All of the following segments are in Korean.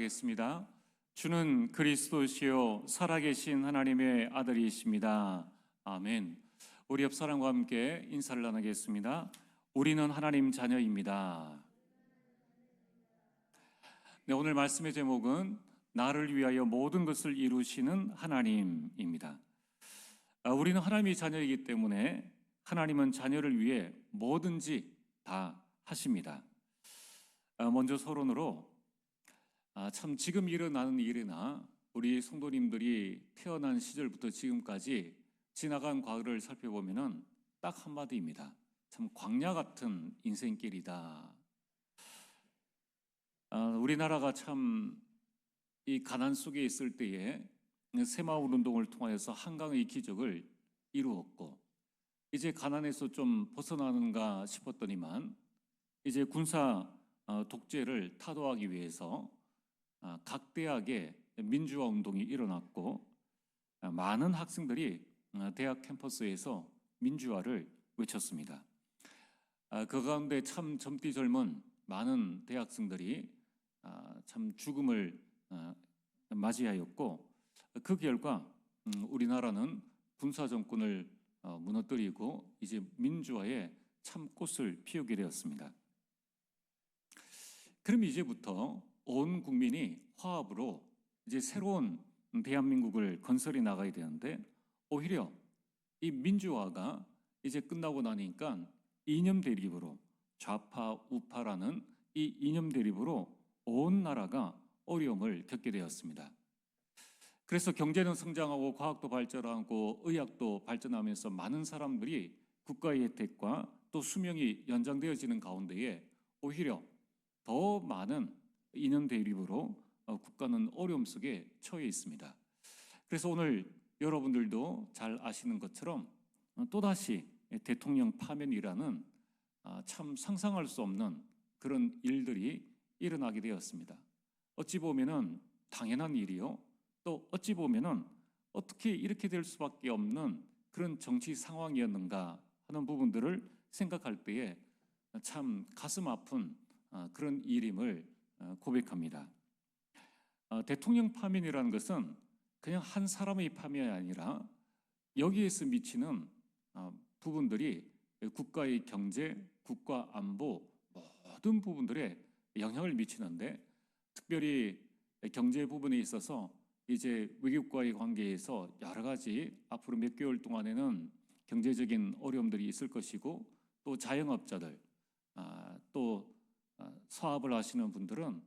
기도하겠습니다. 주는 그리스도시요 살아계신 하나님의 아들이십니다. 아멘. 우리 옆 사람과 함께 인사를 나누겠습니다. 우리는 하나님 자녀입니다. 네, 오늘 말씀의 제목은 나를 위하여 모든 것을 이루시는 하나님입니다. 우리는 하나님의 자녀이기 때문에 하나님은 자녀를 위해 뭐든지 다 하십니다. 먼저 서론으로 참 지금 일어나는 일이나 우리 성도님들이 태어난 시절부터 지금까지 지나간 과거를 살펴보면은 딱 한마디입니다. 참 광야 같은 인생길이다. 우리나라가 참 이 가난 속에 있을 때에 새마을 운동을 통하여서 한강의 기적을 이루었고, 이제 가난에서 좀 벗어나는가 싶었더니만 이제 군사 독재를 타도하기 위해서 각 대학에 민주화 운동이 일어났고, 많은 학생들이 대학 캠퍼스에서 민주화를 외쳤습니다. 그 가운데 참 젊디 젊은 많은 대학생들이 참 죽음을 맞이하였고, 그 결과 우리나라는 군사 정권을 무너뜨리고 이제 민주화의 참 꽃을 피우게 되었습니다. 그럼 이제부터 온 국민이 화합으로 이제 새로운 대한민국을 건설해 나가야 되는데, 오히려 이 민주화가 이제 끝나고 나니까 이념 대립으로, 좌파 우파라는 이 이념 대립으로 온 나라가 어려움을 겪게 되었습니다. 그래서 경제는 성장하고 과학도 발전하고 의학도 발전하면서 많은 사람들이 국가의 혜택과 또 수명이 연장되어지는 가운데에 오히려 더 많은 이념 대립으로 국가는 어려움 속에 처해 있습니다. 그래서 오늘 여러분들도 잘 아시는 것처럼 또다시 대통령 파면이라는 참 상상할 수 없는 그런 일들이 일어나게 되었습니다. 어찌 보면은 당연한 일이요, 또 어찌 보면은 어떻게 이렇게 될 수밖에 없는 그런 정치 상황이었는가 하는 부분들을 생각할 때에 참 가슴 아픈 그런 일임을 고백합니다. 대통령 파면이라는 것은 그냥 한 사람의 파면이 아니라 여기에서 미치는 부분들이 국가의 경제, 국가 안보 모든 부분들에 영향을 미치는데, 특별히 경제 부분에 있어서 이제 외국과의 관계에서 여러 가지 앞으로 몇 개월 동안에는 경제적인 어려움들이 있을 것이고, 또 자영업자들, 또 사업을 하시는 분들은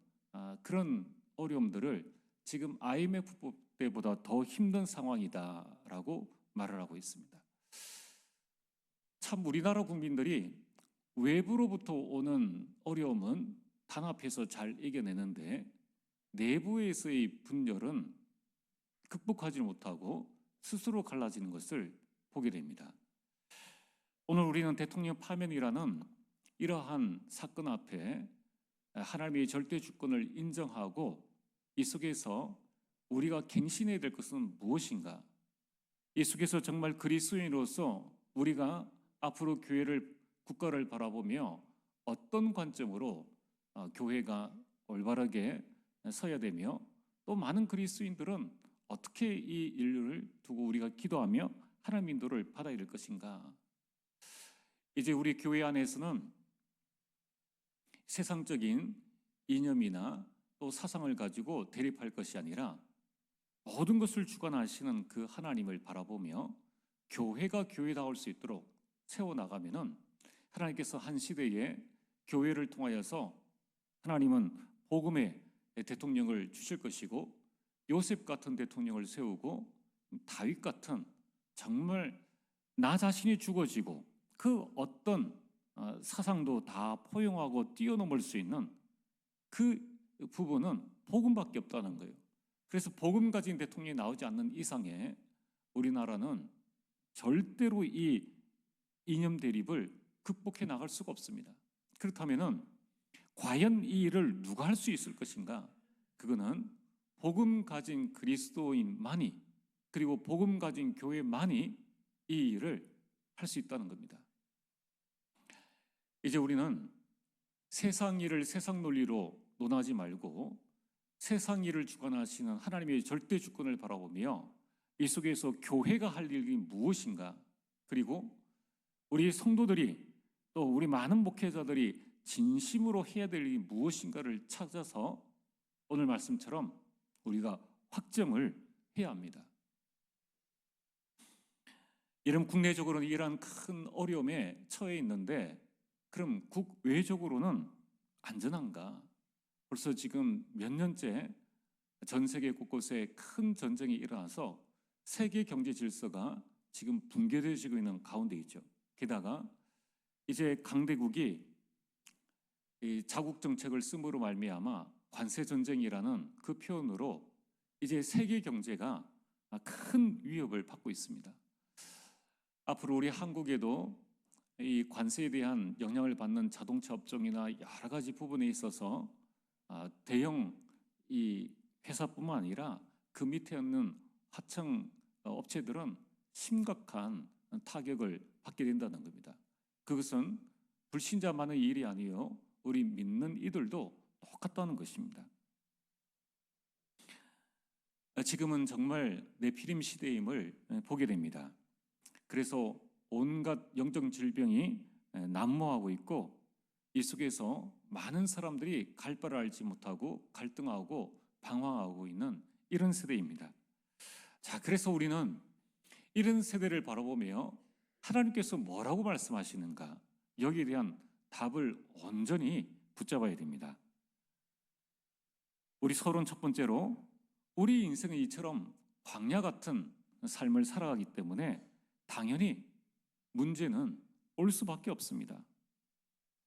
그런 어려움들을 지금 IMF 때보다 더 힘든 상황이다라고 말을 하고 있습니다. 참 우리나라 국민들이 외부로부터 오는 어려움은 단합해서 잘 이겨내는데 내부에서의 분열은 극복하지 못하고 스스로 갈라지는 것을 보게 됩니다. 오늘 우리는 대통령 파면이라는 이러한 사건 앞에 하나님의 절대 주권을 인정하고 이 속에서 우리가 갱신해야 될 것은 무엇인가? 이 속에서 정말 그리스도인으로서 우리가 앞으로 교회를, 국가를 바라보며 어떤 관점으로 교회가 올바르게 서야 되며, 또 많은 그리스도인들은 어떻게 이 인류를 두고 우리가 기도하며 하나님 인도를 받아야 될 것인가? 이제 우리 교회 안에서는 세상적인 이념이나 또 사상을 가지고 대립할 것이 아니라 모든 것을 주관하시는 그 하나님을 바라보며 교회가 교회다울 수 있도록 세워나가면은 하나님께서 한 시대에 교회를 통하여서 하나님은 복음의 대통령을 주실 것이고, 요셉 같은 대통령을 세우고 다윗 같은 정말 나 자신이 죽어지고 그 어떤 사상도 다 포용하고 뛰어넘을 수 있는 그 부분은 복음밖에 없다는 거예요. 그래서 복음 가진 대통령이 나오지 않는 이상에 우리나라는 절대로 이 이념 대립을 극복해 나갈 수가 없습니다. 그렇다면은 과연 이 일을 누가 할 수 있을 것인가? 그거는 복음 가진 그리스도인만이, 그리고 복음 가진 교회만이 이 일을 할 수 있다는 겁니다. 이제 우리는 세상 일을 세상 논리로 논하지 말고 세상 일을 주관하시는 하나님의 절대 주권을 바라보며 이 속에서 교회가 할 일이 무엇인가, 그리고 우리 성도들이 또 우리 많은 목회자들이 진심으로 해야 될 일이 무엇인가를 찾아서 오늘 말씀처럼 우리가 확정을 해야 합니다. 이런 국내적으로는 이러한 큰 어려움에 처해 있는데, 그럼 국외적으로는 안전한가? 벌써 지금 몇 년째 전 세계 곳곳에 큰 전쟁이 일어나서 세계 경제 질서가 지금 붕괴되어지고 있는 가운데 있죠. 게다가 이제 강대국이 이 자국 정책을 씀으로 말미암아 관세 전쟁이라는 그 표현으로 이제 세계 경제가 큰 위협을 받고 있습니다. 앞으로 우리 한국에도 이 관세에 대한 영향을 받는 자동차 업종이나 여러 가지 부분에 있어서 대형 이 회사뿐만 아니라 그 밑에 있는 하청 업체들은 심각한 타격을 받게 된다는 겁니다. 그것은 불신자만의 일이 아니요, 우리 믿는 이들도 똑같다는 것입니다. 지금은 정말 네피림 시대임을 보게 됩니다. 그래서 온갖 영적 질병이 난무하고 있고, 이 속에서 많은 사람들이 갈 바를 알지 못하고 갈등하고 방황하고 있는 이런 세대입니다. 자, 그래서 우리는 이런 세대를 바라보며 하나님께서 뭐라고 말씀하시는가, 여기에 대한 답을 온전히 붙잡아야 됩니다. 우리 서론 첫 번째로, 우리 인생은 이처럼 광야 같은 삶을 살아가기 때문에 당연히 문제는 올 수밖에 없습니다.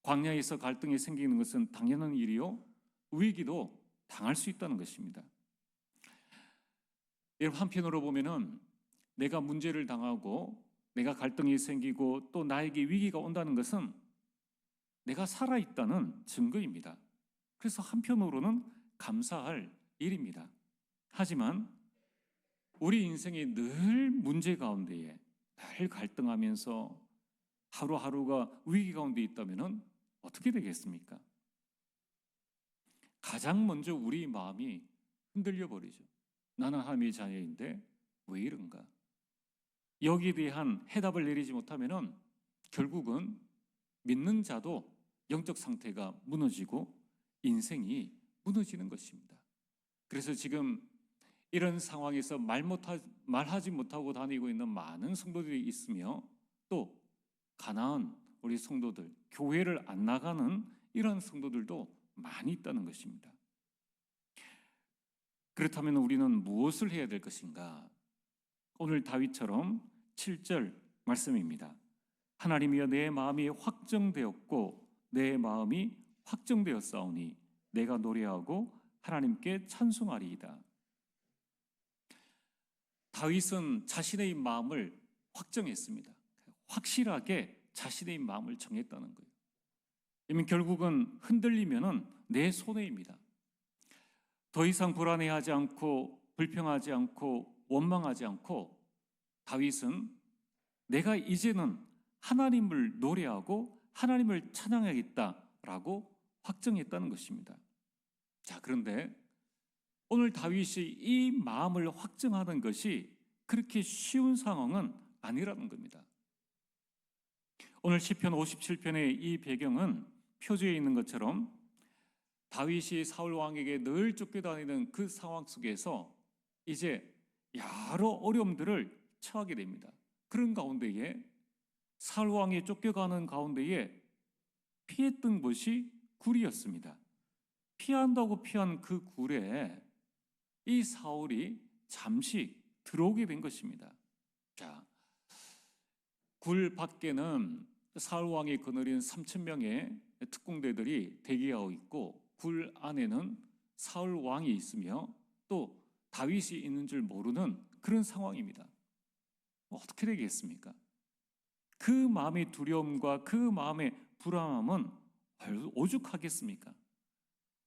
광야에서 갈등이 생기는 것은 당연한 일이요, 위기도 당할 수 있다는 것입니다. 여러분, 한편으로 보면은 내가 문제를 당하고 내가 갈등이 생기고 또 나에게 위기가 온다는 것은 내가 살아있다는 증거입니다. 그래서 한편으로는 감사할 일입니다. 하지만 우리 인생이 늘 문제 가운데에 늘 갈등하면서 하루하루가 위기 가운데 있다면 어떻게 되겠습니까? 가장 먼저 우리 마음이 흔들려 버리죠. 나는 하나님의 자녀인데 왜 이런가? 여기에 대한 해답을 내리지 못하면 결국은 믿는 자도 영적 상태가 무너지고 인생이 무너지는 것입니다. 그래서 지금 이런 상황에서 말하지 못하고 다니고 있는 많은 성도들이 있으며, 또 가나안 우리 성도들, 교회를 안 나가는 이런 성도들도 많이 있다는 것입니다. 그렇다면 우리는 무엇을 해야 될 것인가? 오늘 다윗처럼 7절 말씀입니다. 하나님이여, 내 마음이 확정되었고 내 마음이 확정되었사오니 내가 노래하고 하나님께 찬송하리이다. 다윗은 자신의 마음을 확정했습니다. 확실하게 자신의 마음을 정했다는 거예요. 그러면 결국은 흔들리면은 내 손해입니다. 더 이상 불안해하지 않고 불평하지 않고 원망하지 않고 다윗은 내가 이제는 하나님을 노래하고 하나님을 찬양하겠다라고 확정했다는 것입니다. 자, 그런데 오늘 다윗이 이 마음을 확정하는 것이 그렇게 쉬운 상황은 아니라는 겁니다. 오늘 시편 57편의 이 배경은 표지에 있는 것처럼 다윗이 사울 왕에게 늘 쫓겨다니는 그 상황 속에서 이제 여러 어려움들을 처하게 됩니다. 그런 가운데에 사울 왕이 쫓겨가는 가운데에 피했던 것이 굴이었습니다. 피한다고 피한 그 굴에 이 사울이 잠시 들어오게 된 것입니다. 자, 굴 밖에는 사울 왕이 거느린 3,000명의 특공대들이 대기하고 있고, 굴 안에는 사울 왕이 있으며 또 다윗이 있는 줄 모르는 그런 상황입니다. 어떻게 되겠습니까? 그 마음의 두려움과 그 마음의 불안함은 오죽하겠습니까?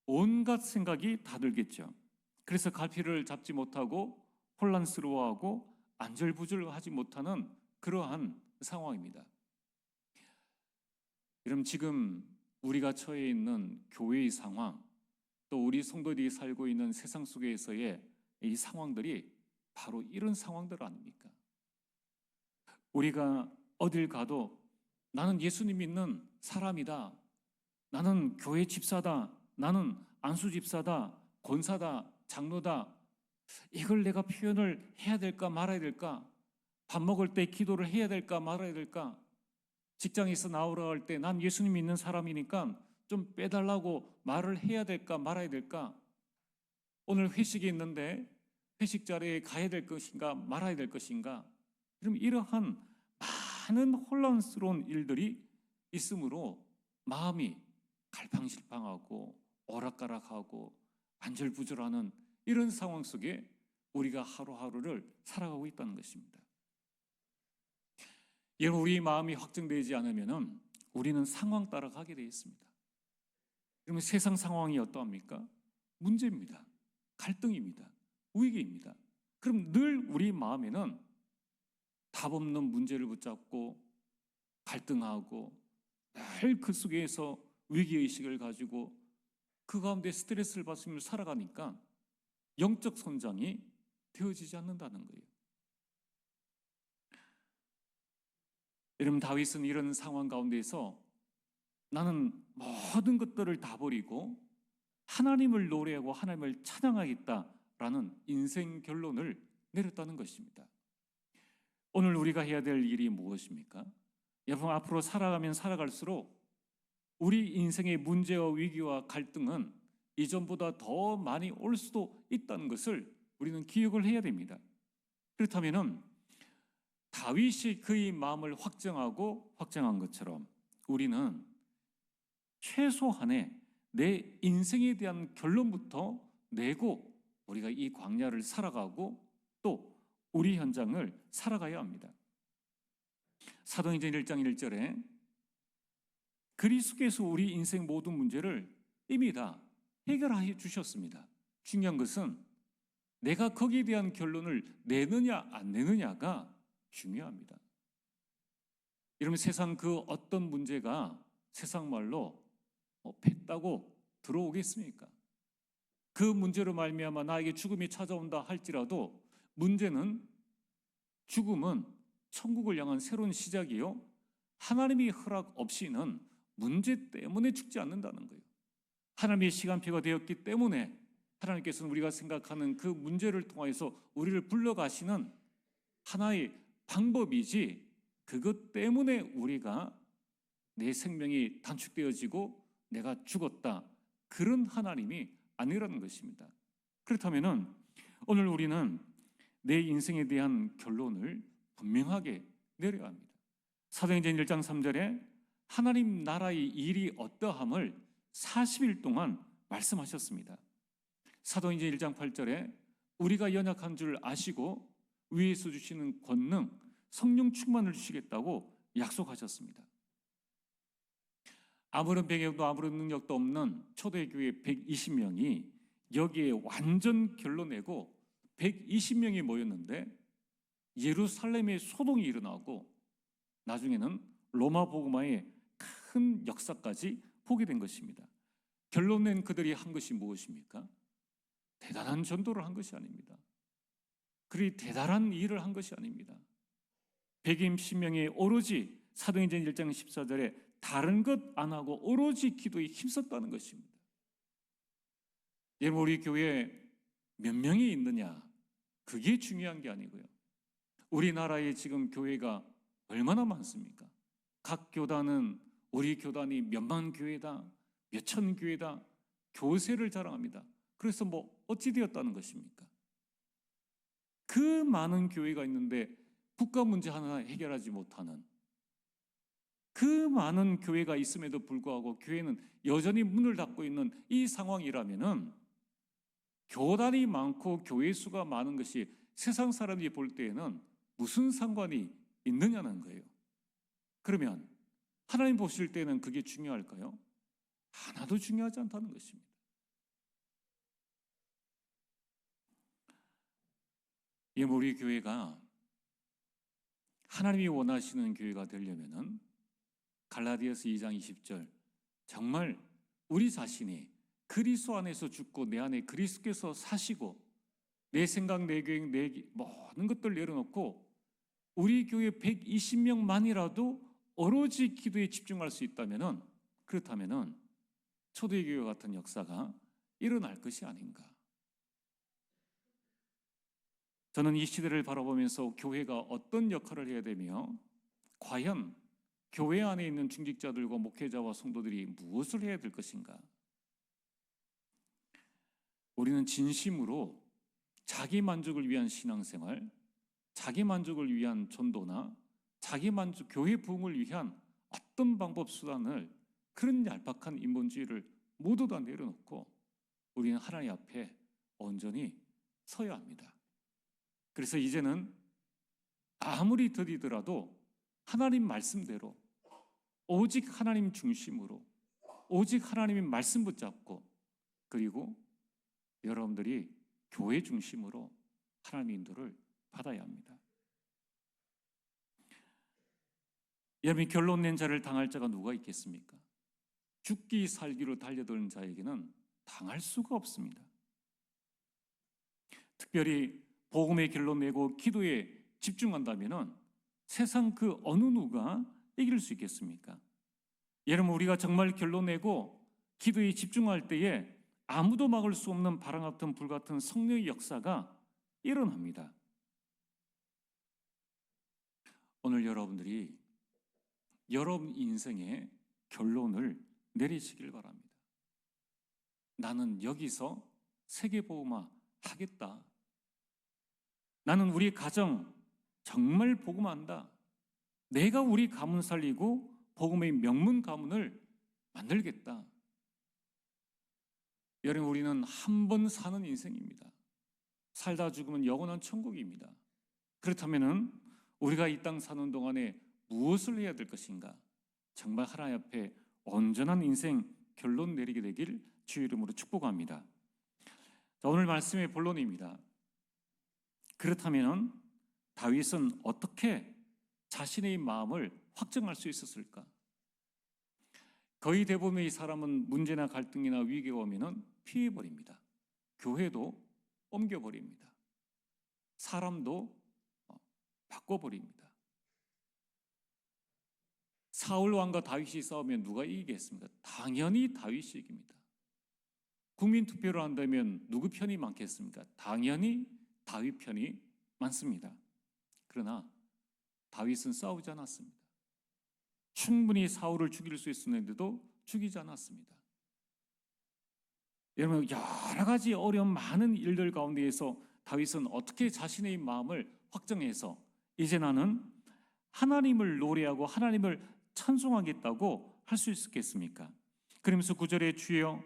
온갖 생각이 다 들겠죠. 그래서 갈피를 잡지 못하고 혼란스러워하고 안절부절하지 못하는 그러한 상황입니다. 여러분, 지금 우리가 처해 있는 교회의 상황, 또 우리 성도들이 살고 있는 세상 속에서의 이 상황들이 바로 이런 상황들 아닙니까? 우리가 어딜 가도 나는 예수님 믿는 사람이다. 나는 교회 집사다. 나는 안수 집사다. 권사다. 장로다. 이걸 내가 표현을 해야 될까 말아야 될까? 밥 먹을 때 기도를 해야 될까 말아야 될까? 직장에서 나오라 할 때 난 예수님 믿는 사람이니까 좀 빼달라고 말을 해야 될까 말아야 될까? 오늘 회식이 있는데 회식 자리에 가야 될 것인가 말아야 될 것인가? 그럼 이러한 많은 혼란스러운 일들이 있으므로 마음이 갈팡질팡하고 오락가락하고 안절부절하는 이런 상황 속에 우리가 하루하루를 살아가고 있다는 것입니다. 여러분, 우리 마음이 확정되지 않으면 우리는 상황 따라 가게 되어 있습니다. 그러면 세상 상황이 어떠합니까? 문제입니다. 갈등입니다. 위기입니다. 그럼 늘 우리 마음에는 답 없는 문제를 붙잡고 갈등하고 늘 그 속에서 위기의식을 가지고 그 가운데 스트레스를 받으며 살아가니까 영적 성장이 되어지지 않는다는 거예요. 여러분, 다윗은 이런 상황 가운데서 나는 모든 것들을 다 버리고 하나님을 노래하고 하나님을 찬양하겠다라는 인생 결론을 내렸다는 것입니다. 오늘 우리가 해야 될 일이 무엇입니까? 여러분, 앞으로 살아가면 살아갈수록 우리 인생의 문제와 위기와 갈등은 이전보다 더 많이 올 수도 있다는 것을 우리는 기억을 해야 됩니다. 그렇다면 다윗이 그의 마음을 확정한 것처럼 우리는 최소한의 내 인생에 대한 결론부터 내고 우리가 이 광야를 살아가고 또 우리 현장을 살아가야 합니다. 사도행전 1장 1절에 그리스도께서 우리 인생 모든 문제를 이미 다 해결해 주셨습니다. 중요한 것은 내가 거기에 대한 결론을 내느냐 안 내느냐가 중요합니다. 여러분, 세상 그 어떤 문제가 세상 말로 뱉다고 들어오겠습니까? 그 문제로 말미암아 나에게 죽음이 찾아온다 할지라도 죽음은 천국을 향한 새로운 시작이요, 하나님의 허락 없이는 문제 때문에 죽지 않는다는 거예요. 하나님의 시간표가 되었기 때문에 하나님께서는 우리가 생각하는 그 문제를 통해서 우리를 불러가시는 하나의 방법이지, 그것 때문에 우리가 내 생명이 단축되어지고 내가 죽었다, 그런 하나님이 아니라는 것입니다. 그렇다면 오늘 우리는 내 인생에 대한 결론을 분명하게 내려야 합니다. 사도행전 1장 3절에 하나님 나라의 일이 어떠함을 40일 동안 말씀하셨습니다. 사도행전 1장 8절에 우리가 연약한 줄 아시고 위에서 주시는 권능, 성령 충만을 주시겠다고 약속하셨습니다. 아무런 배경도 아무런 능력도 없는 초대교회 120명이 여기에 완전 결론내고 120명이 모였는데 예루살렘에 소동이 일어나고 나중에는 로마 복음화의 큰 역사까지 보게 된 것입니다. 결론낸 그들이 한 것이 무엇입니까? 대단한 전도를 한 것이 아닙니다. 그리 대단한 일을 한 것이 아닙니다. 120명이 오로지 사도행전 1장 14절에 다른 것 안 하고 오로지 기도에 힘썼다는 것입니다. 여러분, 우리 교회에 몇 명이 있느냐, 그게 중요한 게 아니고요. 우리나라에 지금 교회가 얼마나 많습니까? 각 교단은 우리 교단이 몇만 교회다, 몇천 교회다, 교세를 자랑합니다. 그래서 어찌 되었다는 것입니까? 그 많은 교회가 있는데 국가 문제 하나 해결하지 못하는, 그 많은 교회가 있음에도 불구하고 교회는 여전히 문을 닫고 있는 이 상황이라면은 교단이 많고 교회 수가 많은 것이 세상 사람들이 볼 때에는 무슨 상관이 있느냐는 거예요. 그러면 하나님 보실 때는 그게 중요할까요? 하나도 중요하지 않다는 것입니다. 우리 교회가 하나님이 원하시는 교회가 되려면은 갈라디아서 2장 20절, 정말 우리 자신이 그리스도 안에서 죽고 내 안에 그리스도께서 사시고 내 생각, 내 계획, 내 모든 것들 내려놓고 우리 교회 120명만이라도 오로지 기도에 집중할 수 있다면은, 그렇다면은 초대교회 같은 역사가 일어날 것이 아닌가. 저는 이 시대를 바라보면서 교회가 어떤 역할을 해야 되며 과연 교회 안에 있는 중직자들과 목회자와 성도들이 무엇을 해야 될 것인가. 우리는 진심으로 자기 만족을 위한 신앙생활, 자기 만족을 위한 전도나 자기 만족, 교회 부흥을 위한 어떤 방법 수단을, 그런 얄팍한 인본주의를 모두 다 내려놓고 우리는 하나님 앞에 온전히 서야 합니다. 그래서 이제는 아무리 더디더라도 하나님 말씀대로 오직 하나님 중심으로 오직 하나님의 말씀 붙잡고, 그리고 여러분들이 교회 중심으로 하나님의 인도를 받아야 합니다. 여러분, 결론 낸 자를 당할 자가 누가 있겠습니까? 죽기 살기로 달려드는 자에게는 당할 수가 없습니다. 특별히 복음의 결론 내고 기도에 집중한다면 세상 그 어느 누가 이길 수 있겠습니까? 여러분, 우리가 정말 결론 내고 기도에 집중할 때에 아무도 막을 수 없는 바람 같은 불 같은 성령의 역사가 일어납니다. 오늘 여러분들이 여러분 인생의 결론을 내리시길 바랍니다. 나는 여기서 세계복음화 하겠다. 나는 우리 가정 정말 복음한다. 내가 우리 가문 살리고 복음의 명문 가문을 만들겠다. 여러분, 우리는 한 번 사는 인생입니다. 살다 죽으면 영원한 천국입니다. 그렇다면 우리가 이 땅 사는 동안에 무엇을 해야 될 것인가? 정말 하나님 앞에 온전한 인생 결론 내리게 되길 주의 이름으로 축복합니다. 자, 오늘 말씀의 본론입니다. 그렇다면 다윗은 어떻게 자신의 마음을 확정할 수 있었을까? 거의 대부분의 사람은 문제나 갈등이나 위기가 오면 피해버립니다. 교회도 옮겨버립니다. 사람도 바꿔버립니다. 사울 왕과 다윗이 싸우면 누가 이기겠습니까? 당연히 다윗이 이깁니다. 국민투표를 한다면 누구 편이 많겠습니까? 당연히 다윗 편이 많습니다. 그러나 다윗은 싸우지 않았습니다. 충분히 사울을 죽일 수 있었는데도 죽이지 않았습니다. 여러분, 여러 가지 어려운 많은 일들 가운데에서 다윗은 어떻게 자신의 마음을 확정해서 이제 나는 하나님을 노래하고 하나님을 찬송하겠다고 할 수 있었겠습니까? 그러면서 9절에 주여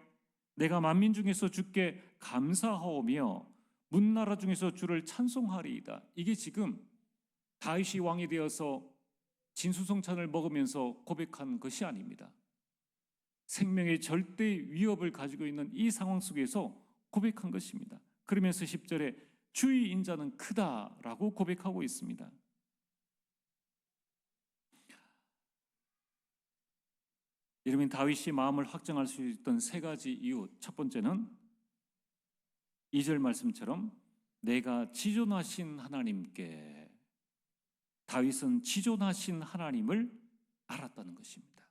내가 만민 중에서 주께 감사하오며 문나라 중에서 주를 찬송하리이다. 이게 지금 다윗이 왕이 되어서 진수성찬을 먹으면서 고백한 것이 아닙니다. 생명의 절대 위협을 가지고 있는 이 상황 속에서 고백한 것입니다. 그러면서 10절에 주의 인자는 크다라고 고백하고 있습니다. 여러분, 다윗이 마음을 확정할 수 있던 세 가지 이유, 첫 번째는 2절 말씀처럼 내가 지존하신 하나님께, 다윗은 지존하신 하나님을 알았다는 것입니다.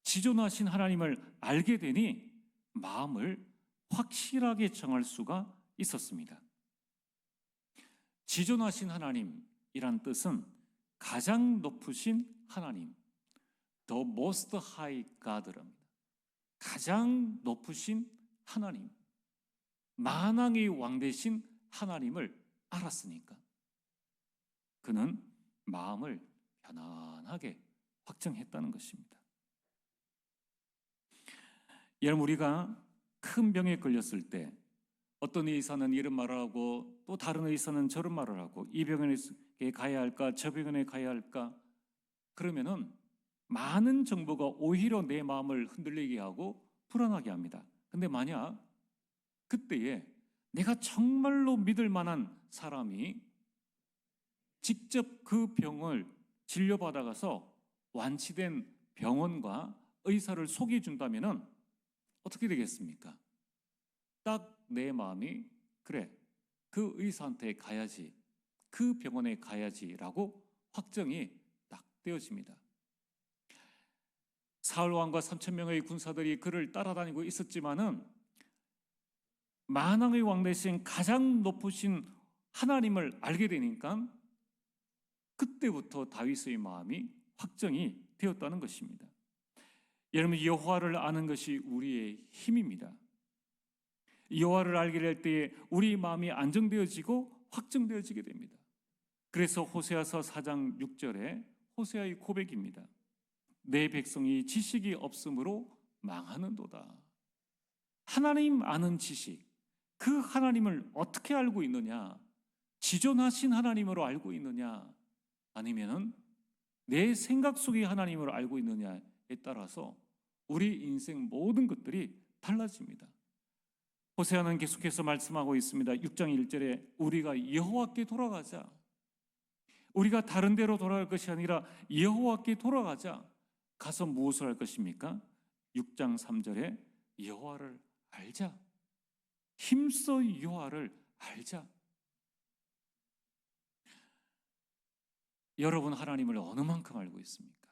지존하신 하나님을 알게 되니 마음을 확실하게 정할 수가 있었습니다. 지존하신 하나님이란 뜻은 가장 높으신 하나님, The Most High God랍니다. 가장 높으신 하나님, 만왕의 왕 되신 하나님을 알았으니까 그는 마음을 편안하게 확정했다는 것입니다. 여러분, 우리가 큰 병에 걸렸을 때 어떤 의사는 이런 말을 하고 또 다른 의사는 저런 말을 하고 이 병원에 가야 할까 저 병원에 가야 할까, 그러면은 많은 정보가 오히려 내 마음을 흔들리게 하고 불안하게 합니다. 근데 만약 그때에 내가 정말로 믿을 만한 사람이 직접 그 병을 진료받아가서 완치된 병원과 의사를 소개해 준다면은 어떻게 되겠습니까? 딱 내 마음이 그래, 그 의사한테 가야지, 그 병원에 가야지라고 확정이 딱 되어집니다. 사울 왕과 3천 명의 군사들이 그를 따라다니고 있었지만은 만왕의 왕 대신 가장 높으신 하나님을 알게 되니까 그때부터 다윗의 마음이 확정이 되었다는 것입니다. 여러분, 여호와를 아는 것이 우리의 힘입니다. 여호와를 알게 될 때에 우리 마음이 안정되어지고 확정되어지게 됩니다. 그래서 호세아서 4장 6절에 호세아의 고백입니다. 내 백성이 지식이 없으므로 망하는도다. 하나님 아는 지식, 그 하나님을 어떻게 알고 있느냐? 지존하신 하나님으로 알고 있느냐? 아니면은 내 생각 속의 하나님으로 알고 있느냐에 따라서 우리 인생 모든 것들이 달라집니다. 호세아는 계속해서 말씀하고 있습니다. 6장 1절에 우리가 여호와께 돌아가자. 우리가 다른 데로 돌아갈 것이 아니라 여호와께 돌아가자. 가서 무엇을 할 것입니까? 6장 3절에 여호와를 알자. 힘써 여호와를 알자. 여러분, 하나님을 어느 만큼 알고 있습니까?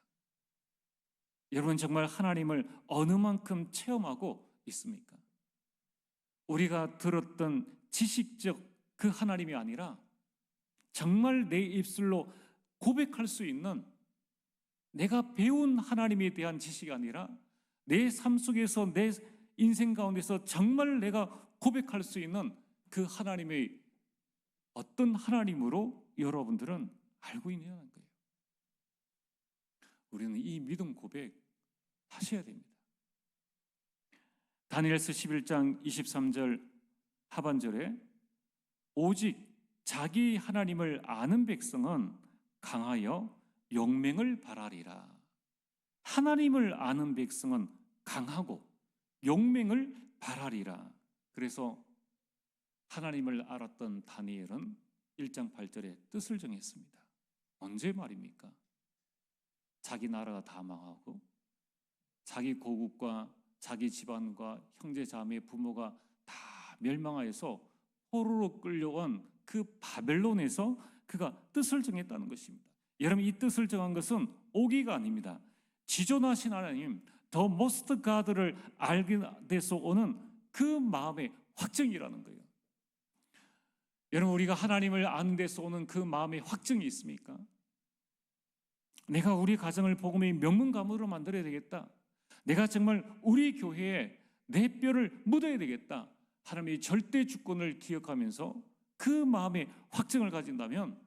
여러분, 정말 하나님을 어느 만큼 체험하고 있습니까? 우리가 들었던 지식적 그 하나님이 아니라 정말 내 입술로 고백할 수 있는, 내가 배운 하나님에 대한 지식이 아니라 내 삶 속에서, 내 인생 가운데서 정말 내가 고백할 수 있는 그 하나님의 어떤 하나님으로 여러분들은 알고 있냐는 거예요. 우리는 이 믿음 고백 하셔야 됩니다. 다니엘서 11장 23절 하반절에 오직 자기 하나님을 아는 백성은 강하여 용맹을 발하리라. 하나님을 아는 백성은 강하고 용맹을 발하리라. 그래서 하나님을 알았던 다니엘은 1장 8절에 뜻을 정했습니다. 언제 말입니까? 자기 나라가 다 망하고 자기 고국과 자기 집안과 형제 자매 부모가 다 멸망하여서 포로로 끌려온 그 바벨론에서 그가 뜻을 정했다는 것입니다. 여러분, 이 뜻을 정한 것은 오기가 아닙니다. 지존하신 하나님, 더 모스트 가드를 알게 돼서 오는 그 마음의 확정이라는 거예요. 여러분, 우리가 하나님을 아는 데서 오는 그 마음의 확정이 있습니까? 내가 우리 가정을 복음의 명문가문으로 만들어야 되겠다. 내가 정말 우리 교회에 내 뼈를 묻어야 되겠다. 하나님의 절대 주권을 기억하면서 그 마음의 확정을 가진다면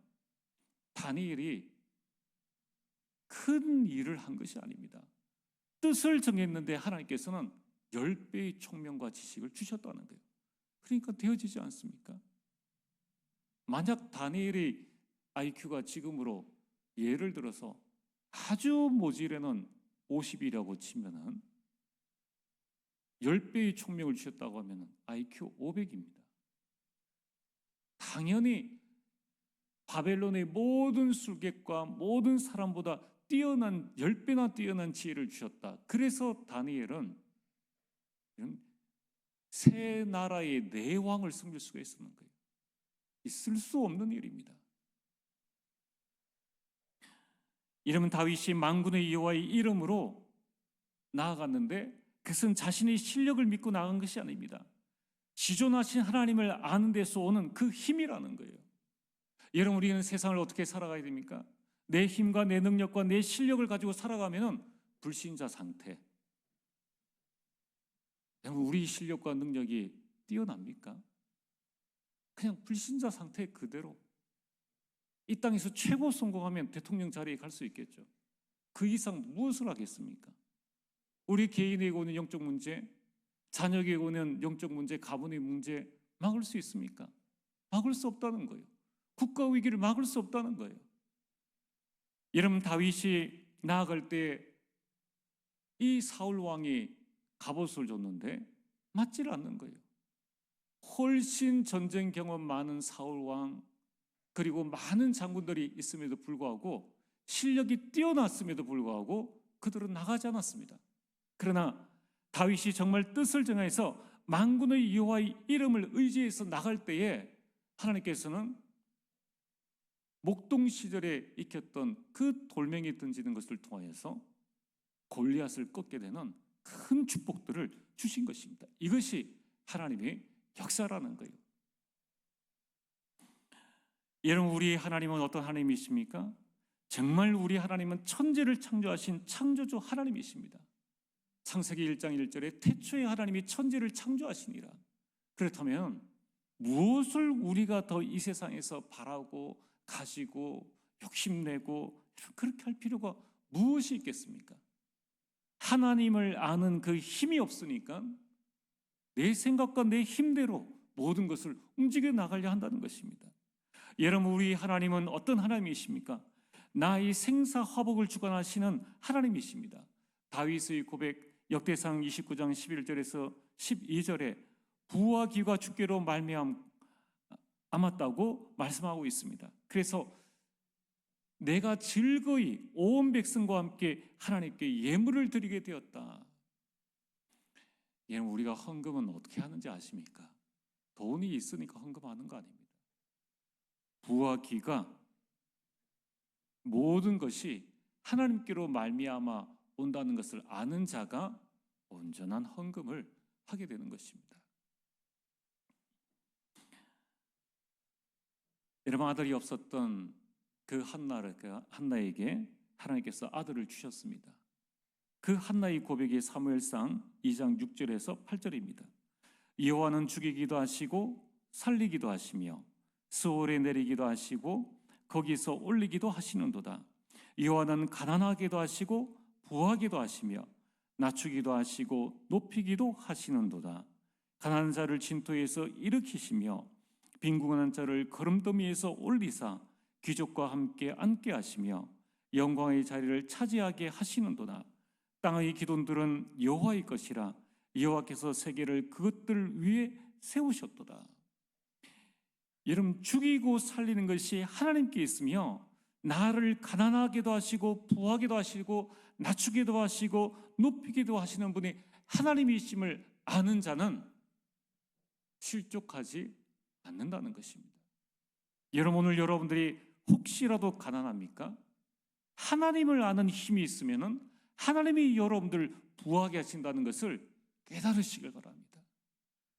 다니엘이 큰 일을 한 것이 아닙니다. 뜻을 정했는데 하나님께서는 10배의 총명과 지식을 주셨다는 거예요. 그러니까 되어지지 않습니까? 만약 다니엘의 IQ가 지금으로 예를 들어서 아주 모질에는 50이라고 치면은 10배의 총명을 주셨다고 하면 IQ 500입니다. 당연히 바벨론의 모든 술객과 모든 사람보다 뛰어난 10배나 뛰어난 지혜를 주셨다. 그래서 다니엘은 세 나라의 네 왕을 섬길 수가 있었는 거예요. 있을 수 없는 일입니다. 이러면 다윗이 만군의 여호와의 이름으로 나아갔는데 그것은 자신의 실력을 믿고 나간 것이 아닙니다. 지존하신 하나님을 아는 데서 오는 그 힘이라는 거예요. 여러분, 우리는 세상을 어떻게 살아가야 됩니까? 내 힘과 내 능력과 내 실력을 가지고 살아가면 불신자 상태. 우리 실력과 능력이 뛰어납니까? 그냥 불신자 상태 그대로. 이 땅에서 최고 성공하면 대통령 자리에 갈 수 있겠죠. 그 이상 무엇을 하겠습니까? 우리 개인에게 오는 영적 문제, 자녀에게 오는 영적 문제, 가문의 문제 막을 수 있습니까? 막을 수 없다는 거예요. 국가 위기를 막을 수 없다는 거예요. 여러분, 다윗이 나아갈 때 이 사울 왕이 갑옷을 줬는데 맞질 않는 거예요. 훨씬 전쟁 경험 많은 사울 왕, 그리고 많은 장군들이 있음에도 불구하고, 실력이 뛰어났음에도 불구하고 그들은 나가지 않았습니다. 그러나 다윗이 정말 뜻을 정해서 만군의 여호와의 이름을 의지해서 나갈 때에 하나님께서는 목동 시절에 익혔던 그 돌멩이 던지는 것을 통하여서 골리앗을 꺾게 되는 큰 축복들을 주신 것입니다. 이것이 하나님의 역사라는 거예요. 여러분, 우리 하나님은 어떤 하나님이십니까? 정말 우리 하나님은 천지를 창조하신 창조주 하나님이십니다. 창세기 1장 1절에 태초에 하나님이 천지를 창조하시니라. 그렇다면 무엇을 우리가 더 이 세상에서 바라고 가지고 욕심내고 그렇게 할 필요가 무엇이 있겠습니까? 하나님을 아는 그 힘이 없으니까 내 생각과 내 힘대로 모든 것을 움직여 나가려 한다는 것입니다. 여러분, 우리 하나님은 어떤 하나님이십니까? 나의 생사화복을 주관하시는 하나님이십니다. 다윗의 고백, 역대상 29장 11절에서 12절에 부와 기가 주께로 말미암았다고 말씀하고 있습니다. 그래서 내가 즐거이 온 백성과 함께 하나님께 예물을 드리게 되었다. 여러분, 우리가 헌금은 어떻게 하는지 아십니까? 돈이 있으니까 헌금하는 거 아닙니다. 부와 기가 모든 것이 하나님께로 말미암아 온다는 것을 아는 자가 온전한 헌금을 하게 되는 것입니다. 여러분, 아들이 없었던 그 한나에게 하나님께서 아들을 주셨습니다. 그 한나의 고백이 사무엘상 2장 6절에서 8절입니다. 여호와는 죽이기도 하시고 살리기도 하시며 스올에 내리기도 하시고 거기서 올리기도 하시는도다. 여호와는 가난하게도 하시고 부하게도 하시며 낮추기도 하시고 높이기도 하시는도다. 가난한 자를 진토에서 일으키시며 빈궁한 자를 거름더미에서 올리사 귀족과 함께 앉게 하시며 영광의 자리를 차지하게 하시는도다. 땅의 기둥들은 여호와의 것이라 여호와께서 세계를 그것들 위에 세우셨도다. 여러분, 죽이고 살리는 것이 하나님께 있으며 나를 가난하게도 하시고 부하게도 하시고 낮추기도 하시고 높이기도 하시는 분이 하나님이심을 아는 자는 실족하지 않는다는 것입니다. 여러분, 오늘 여러분들이 혹시라도 가난합니까? 하나님을 아는 힘이 있으면 하나님이 여러분들 부하게 하신다는 것을 깨달으시길 바랍니다.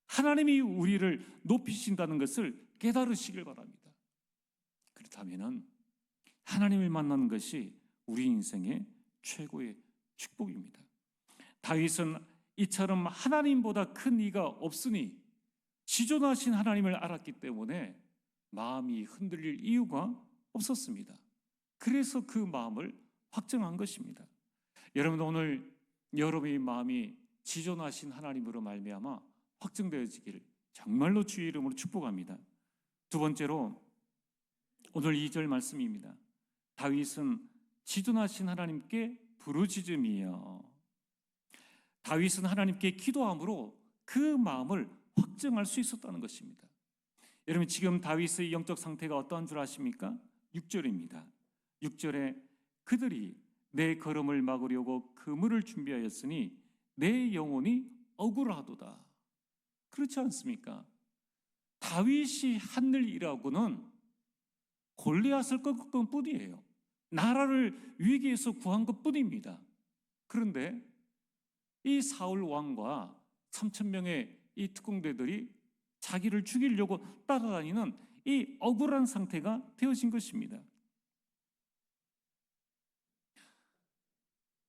하나님이 우리를 높이신다는 것을 깨달으시길 바랍니다. 그렇다면 하나님을 만나는 것이 우리 인생의 최고의 축복입니다. 다윗은 이처럼 하나님보다 큰 이가 없으니 지존하신 하나님을 알았기 때문에 마음이 흔들릴 이유가 없었습니다. 그래서 그 마음을 확정한 것입니다. 여러분, 오늘 여러분의 마음이 지존하신 하나님으로 말미암아 확정되어지기를 정말로 주의 이름으로 축복합니다. 두 번째로 오늘 2절 말씀입니다. 다윗은 지존하신 하나님께 부르짖음이요. 다윗은 하나님께 기도함으로 그 마음을 확정할 수 있었다는 것입니다. 여러분, 지금 다윗의 영적 상태가 어떠한 줄 아십니까? 6절입니다. 6절에 그들이 내 걸음을 막으려고 그물을 준비하였으니 내 영혼이 억울하도다. 그렇지 않습니까? 다윗이 한 일이라고는 골리앗을 꺾은 뿐이에요. 나라를 위기에서 구한 것 뿐입니다. 그런데 이 사울 왕과 3,000명의 이 특공대들이 자기를 죽이려고 따라다니는 이 억울한 상태가 되어진 것입니다.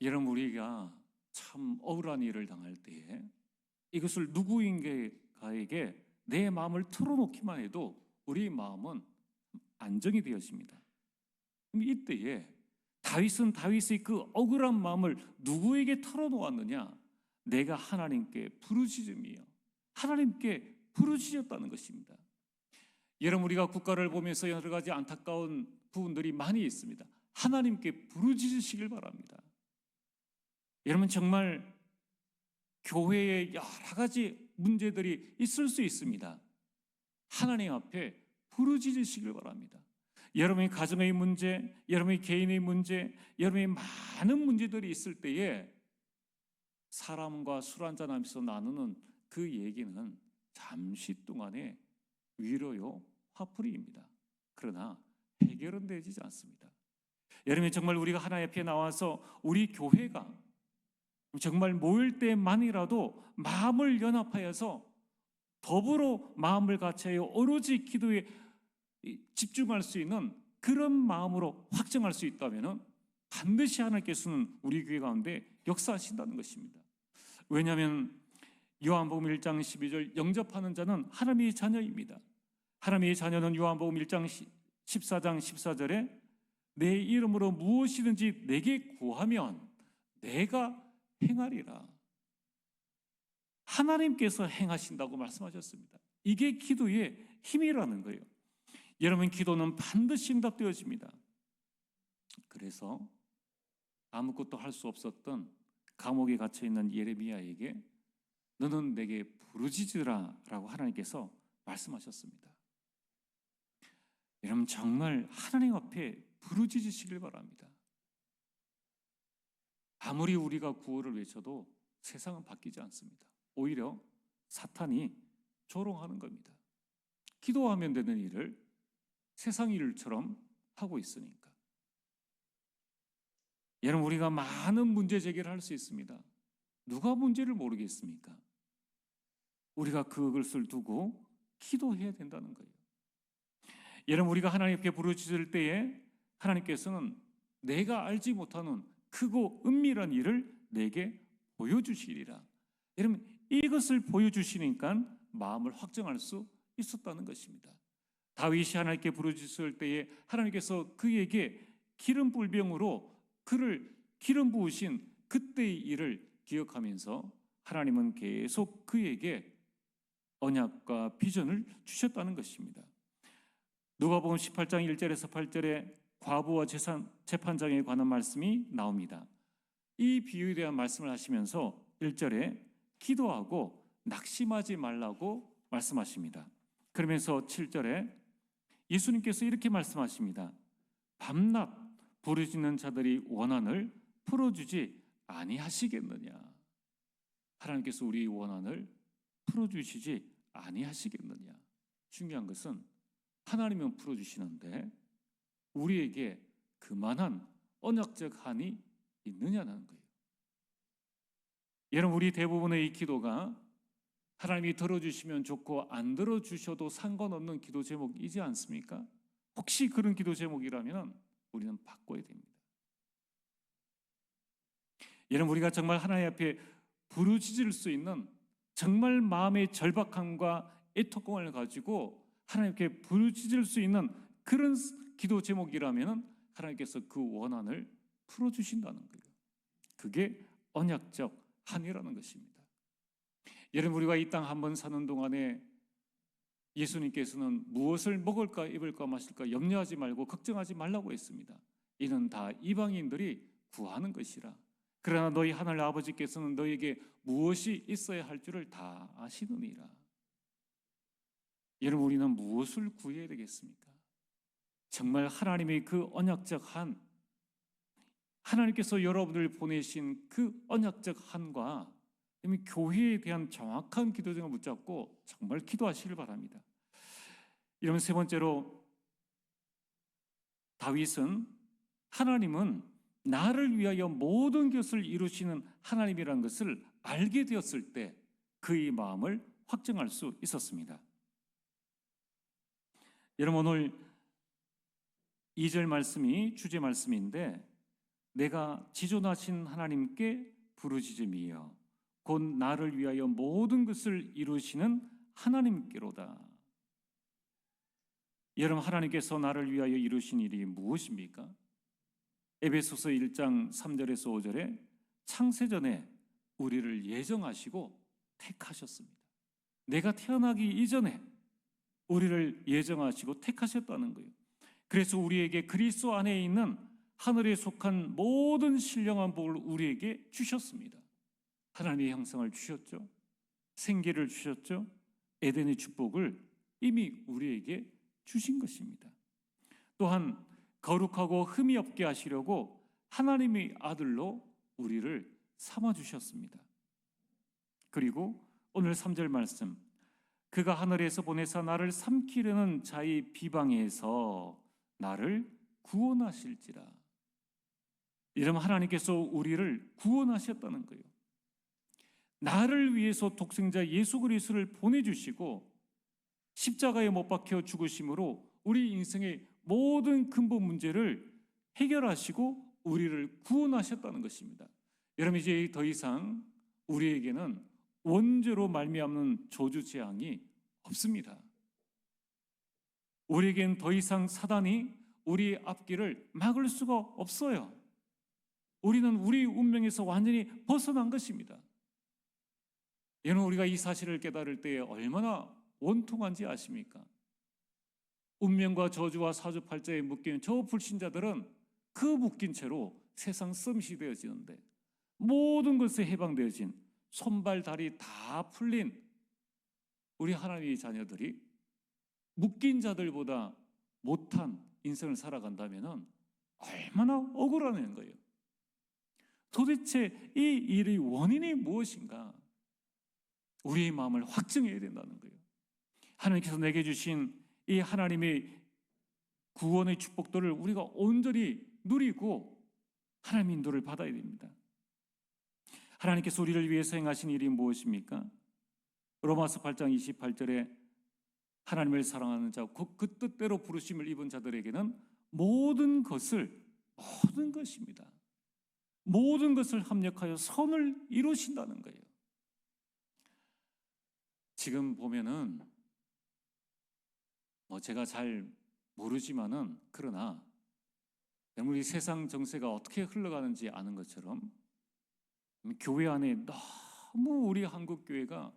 여러분, 우리가 참 억울한 일을 당할 때에 이것을 누구인가에게 내 마음을 털어놓기만 해도 우리 마음은 안정이 되어집니다. 이때에 다윗은 다윗의 그 억울한 마음을 누구에게 털어놓았느냐? 내가 하나님께 부르짖음이요. 하나님께 부르짖었다는 것입니다. 여러분, 우리가 국가를 보면서 여러 가지 안타까운 부분들이 많이 있습니다. 하나님께 부르짖으시길 바랍니다. 여러분, 정말 교회에 여러 가지 문제들이 있을 수 있습니다. 하나님 앞에 부르짖으시길 바랍니다. 여러분의 가정의 문제, 여러분의 개인의 문제, 여러분의 많은 문제들이 있을 때에 사람과 술 한잔하면서 나누는 그 얘기는 잠시 동안의 위로요, 화풀이입니다. 그러나 해결은 되지 않습니다. 여러분, 정말 우리가 하나님 앞에 나와서 우리 교회가 정말 모일 때만이라도 마음을 연합하여서 더불어 마음을 같이하여 오로지 기도에 집중할 수 있는 그런 마음으로 확정할 수 있다면 반드시 하나님께서는 우리 교회 가운데 역사하신다는 것입니다. 왜냐하면 요한복음 1장 12절 영접하는 자는 하나님의 자녀입니다. 하나님의 자녀는 요한복음 1장 14장 14절에 내 이름으로 무엇이든지 내게 구하면 내가 행하리라. 하나님께서 행하신다고 말씀하셨습니다. 이게 기도의 힘이라는 거예요. 여러분, 기도는 반드시 응답되어집니다. 그래서 아무것도 할 수 없었던 감옥에 갇혀 있는 예레미야에게 너는 내게 부르짖으라 라고 하나님께서 말씀하셨습니다. 여러분, 정말 하나님 앞에 부르짖으시길 바랍니다. 아무리 우리가 구호를 외쳐도 세상은 바뀌지 않습니다. 오히려 사탄이 조롱하는 겁니다. 기도하면 되는 일을 세상 일처럼 하고 있으니까. 여러분, 우리가 많은 문제 제기를 할 수 있습니다. 누가 문제를 모르겠습니까? 우리가 그것을 두고 기도해야 된다는 거예요. 여러분, 우리가 하나님께 부르짖을 때에 하나님께서는 내가 알지 못하는 크고 은밀한 일을 내게 보여주시리라. 여러분, 이것을 보여주시니까 마음을 확정할 수 있었다는 것입니다. 다윗이 하나님께 부르짖을 때에 하나님께서 그에게 기름 불병으로 그를 기름 부으신 그때의 일을 기억하면서 하나님은 계속 그에게 언약과 비전을 주셨다는 것입니다. 누가복음 18장 1절에서 8절에 과부와 재판장에 관한 말씀이 나옵니다. 이 비유에 대한 말씀을 하시면서 1절에 기도하고 낙심하지 말라고 말씀하십니다. 그러면서 7절에 예수님께서 이렇게 말씀하십니다. 밤낮 부르짖는 자들이 원한을 풀어주지 아니하시겠느냐. 하나님께서 우리의 원한을 풀어주시지 아니하시겠느냐. 중요한 것은 하나님은 풀어주시는데 우리에게 그만한 언약적 한이 있느냐는 거예요. 여러분, 우리 대부분의 이 기도가 하나님이 들어주시면 좋고 안 들어주셔도 상관없는 기도 제목이지 않습니까? 혹시 그런 기도 제목이라면 우리는 바꿔야 됩니다. 여러분, 우리가 정말 하나님 앞에 부르짖을 수 있는 정말 마음의 절박함과 애통을 가지고 하나님께 부르짖을 수 있는 그런 기도 제목이라면 하나님께서 그 원한을 풀어주신다는 거예요. 그게 언약적 한이라는 것입니다. 여러분, 우리가 이 땅 한 번 사는 동안에 예수님께서는 무엇을 먹을까 입을까 마실까 염려하지 말고 걱정하지 말라고 했습니다. 이는 다 이방인들이 구하는 것이라. 그러나 너희 하늘 아버지께서는 너희에게 무엇이 있어야 할 줄을 다 아시느니라. 여러분, 우리는 무엇을 구해야 되겠습니까? 정말 하나님의 그 언약적 한, 하나님께서 여러분을 보내신 그 언약적 한과 교회에 대한 정확한 기도 제목을 붙잡고 정말 기도하시길 바랍니다. 이러면 세 번째로 다윗은 하나님은 나를 위하여 모든 것을 이루시는 하나님이라는 것을 알게 되었을 때 그의 마음을 확정할 수 있었습니다. 여러분, 오늘 2절 말씀이 주제 말씀인데 내가 지존하신 하나님께 부르짖음이여 곧 나를 위하여 모든 것을 이루시는 하나님께로다. 여러분, 하나님께서 나를 위하여 이루신 일이 무엇입니까? 에베소서 1장 3절에서 5절에 창세전에 우리를 예정하시고 택하셨습니다. 내가 태어나기 이전에 우리를 예정하시고 택하셨다는 거예요. 그래서 우리에게 그리스도 안에 있는 하늘에 속한 모든 신령한 복을 우리에게 주셨습니다. 하나님의 형상을 주셨죠. 생기를 주셨죠. 에덴의 축복을 이미 우리에게 주신 것입니다. 또한 거룩하고 흠이 없게 하시려고 하나님의 아들로 우리를 삼아 주셨습니다. 그리고 오늘 3절 말씀, 그가 하늘에서 보내사 나를 삼키려는 자의 비방에서 나를 구원하실지라. 이러면 하나님께서 우리를 구원하셨다는 거예요. 나를 위해서 독생자 예수 그리스도를 보내주시고 십자가에 못 박혀 죽으심으로 우리 인생의 모든 근본 문제를 해결하시고 우리를 구원하셨다는 것입니다. 여러분, 이제 더 이상 우리에게는 원죄로 말미암는 저주 재앙이 없습니다. 우리에겐 더 이상 사단이 우리 앞길을 막을 수가 없어요. 우리는 우리 운명에서 완전히 벗어난 것입니다. 여러분, 우리가 이 사실을 깨달을 때에 얼마나 원통한지 아십니까? 운명과 저주와 사주팔자에 묶인 저 불신자들은 그 묶인 채로 세상 서밋이 되어지는데, 모든 것에 해방되어진 손발 다리 다 풀린 우리 하나님의 자녀들이 묶인 자들보다 못한 인생을 살아간다면 얼마나 억울하는 거예요. 도대체 이 일의 원인이 무엇인가? 우리의 마음을 확증해야 된다는 거예요. 하나님께서 내게 주신 이 하나님의 구원의 축복들을 우리가 온전히 누리고 하나님의 인도를 받아야 됩니다. 하나님께서 우리를 위해서 행하신 일이 무엇입니까? 로마서 8장 28절에 하나님을 사랑하는 자, 그 뜻대로 부르심을 입은 자들에게는 모든 것입니다. 모든 것을 합력하여 선을 이루신다는 거예요. 지금 보면은 제가 잘 모르지만은, 그러나 우리 세상 정세가 어떻게 흘러가는지 아는 것처럼 교회 안에 너무 우리 한국 교회가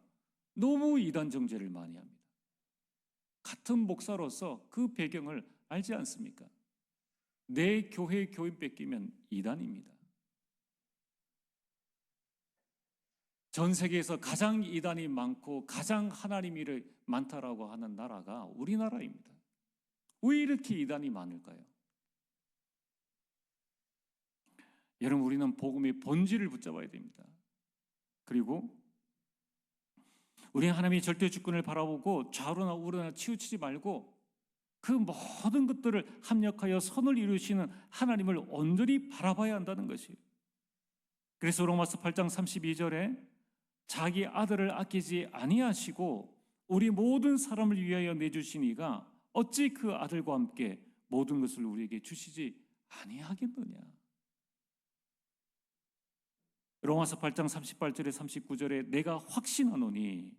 너무 이단 정죄를 많이 합니다. 같은 목사로서 그 배경을 알지 않습니까? 내 교회 교인 뺏기면 이단입니다. 전 세계에서 가장 이단이 많고 가장 하나님 일이 많다라고 하는 나라가 우리나라입니다. 왜 이렇게 이단이 많을까요? 여러분, 우리는 복음의 본질을 붙잡아야 됩니다. 그리고 우리는 하나님의 절대 주권을 바라보고 좌우나 우로나 치우치지 말고 그 모든 것들을 합력하여 선을 이루시는 하나님을 온전히 바라봐야 한다는 것이에요. 그래서 로마서 8장 32절에 자기 아들을 아끼지 아니하시고 우리 모든 사람을 위하여 내주신 이가 어찌 그 아들과 함께 모든 것을 우리에게 주시지 아니하겠느냐. 로마서 8장 38절에 39절에 내가 확신하노니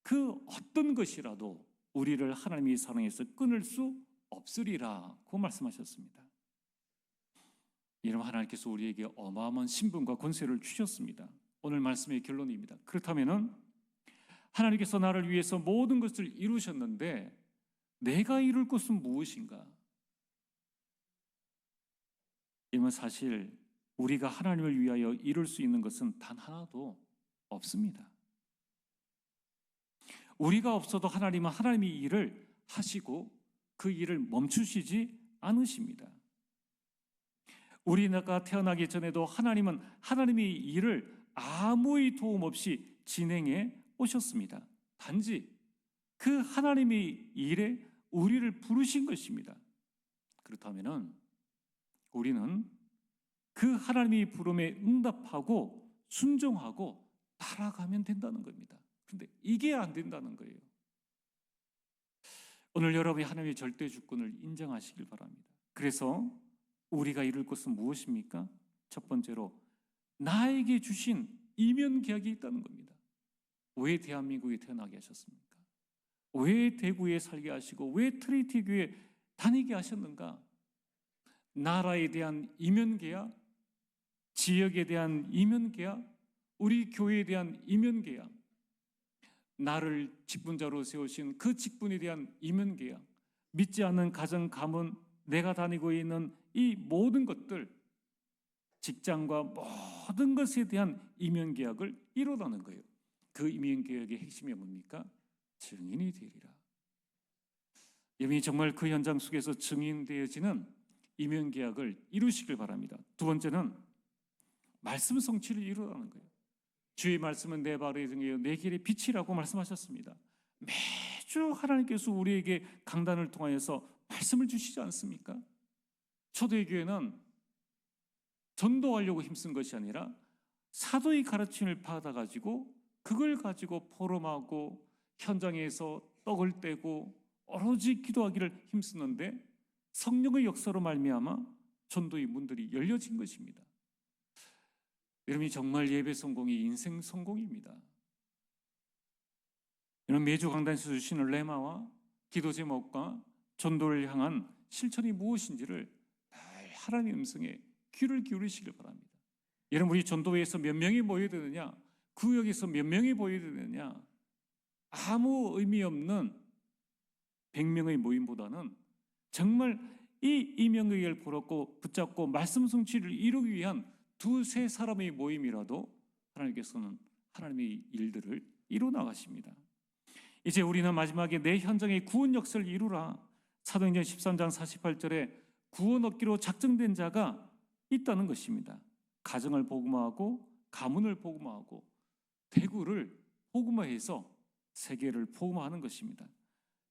그 어떤 것이라도 우리를 하나님의 사랑에서 끊을 수 없으리라 고 말씀하셨습니다. 여러분, 하나님께서 우리에게 어마어마한 신분과 권세를 주셨습니다. 오늘 말씀의 결론입니다. 그렇다면 하나님께서 나를 위해서 모든 것을 이루셨는데 내가 이룰 것은 무엇인가? 이건 사실 우리가 하나님을 위하여 이룰 수 있는 것은 단 하나도 없습니다. 우리가 없어도 하나님은 하나님의 일을 하시고 그 일을 멈추시지 않으십니다. 우리가 태어나기 전에도 하나님은 하나님의 일을 아무의 도움 없이 진행해 오셨습니다. 단지 그 하나님의 일에 우리를 부르신 것입니다. 그렇다면 우리는 그 하나님의 부름에 응답하고 순종하고 따라가면 된다는 겁니다. 그런데 이게 안 된다는 거예요. 오늘 여러분이 하나님의 절대 주권을 인정하시길 바랍니다. 그래서 우리가 이룰 것은 무엇입니까? 첫 번째로 나에게 주신 이면 계약이 있다는 겁니다. 왜 대한민국에 태어나게 하셨습니까? 왜 대구에 살게 하시고 왜 트리티 교회 다니게 하셨는가? 나라에 대한 이면 계약, 지역에 대한 이면 계약, 우리 교회에 대한 이면 계약, 나를 직분자로 세우신 그 직분에 대한 이면 계약, 믿지 않는 가정, 가문, 내가 다니고 있는 이 모든 것들, 직장과 모든 것에 대한 이면 계약을 이루라는 거예요. 그 이면 계약의 핵심이 뭡니까? 증인이 되리라. 여러분이 정말 그 현장 속에서 증인되어지는 이면 계약을 이루시길 바랍니다. 두 번째는 말씀 성취를 이루라는 거예요. 주의 말씀은 내 발의 등이요 내 길의 빛이라고 말씀하셨습니다. 매주 하나님께서 우리에게 강단을 통하여서 말씀을 주시지 않습니까? 초대의 교회는 전도하려고 힘쓴 것이 아니라 사도의 가르침을 받아가지고 그걸 가지고 포럼하고 현장에서 떡을 떼고 오로지 기도하기를 힘쓰는데 성령의 역사로 말미암아 전도의 문들이 열려진 것입니다. 여러분이 정말 예배 성공이 인생 성공입니다. 여러분 매주 강단에서 주시는 레마와 기도 제목과 전도를 향한 실천이 무엇인지를 하나님의 음성에 귀를 기울이시길 바랍니다. 여러분 우리 전도회에서 몇 명이 모여야 되느냐, 구역에서 몇 명이 모여야 되느냐, 아무 의미 없는 100명의 모임보다는 정말 이 이명의를 붙잡고 말씀 성취를 이루기 위한 두세 사람의 모임이라도 하나님께서는 하나님의 일들을 이루어 나가십니다. 이제 우리는 마지막에 내 현장의 구원 역사를 이루라. 사도행전 13장 48절에 구원 얻기로 작정된 자가 있다는 것입니다. 가정을 복음화하고 가문을 복음화하고 대구를 복음화해서 세계를 복음화하는 것입니다.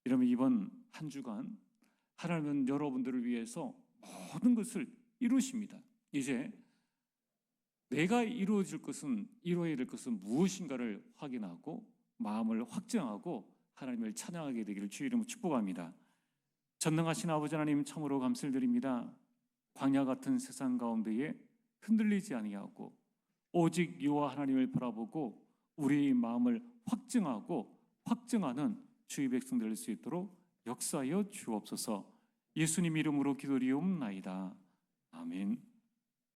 여러분 이번 한 주간 하나님은 여러분들을 위해서 모든 것을 이루십니다. 이제 내가 이루어야 될 것은 무엇인가를 확인하고 마음을 확정하고 하나님을 찬양하게 되기를 주의 이름으로 축복합니다. 전능하신 아버지 하나님 참으로 감사를 드립니다. 광야 같은 세상 가운데에 흔들리지 아니하고 오직 여호와 하나님을 바라보고 우리의 마음을 확증하고 확증하는 주의 백성들 될 수 있도록 역사하여 주옵소서. 예수님 이름으로 기도리옵나이다. 아멘.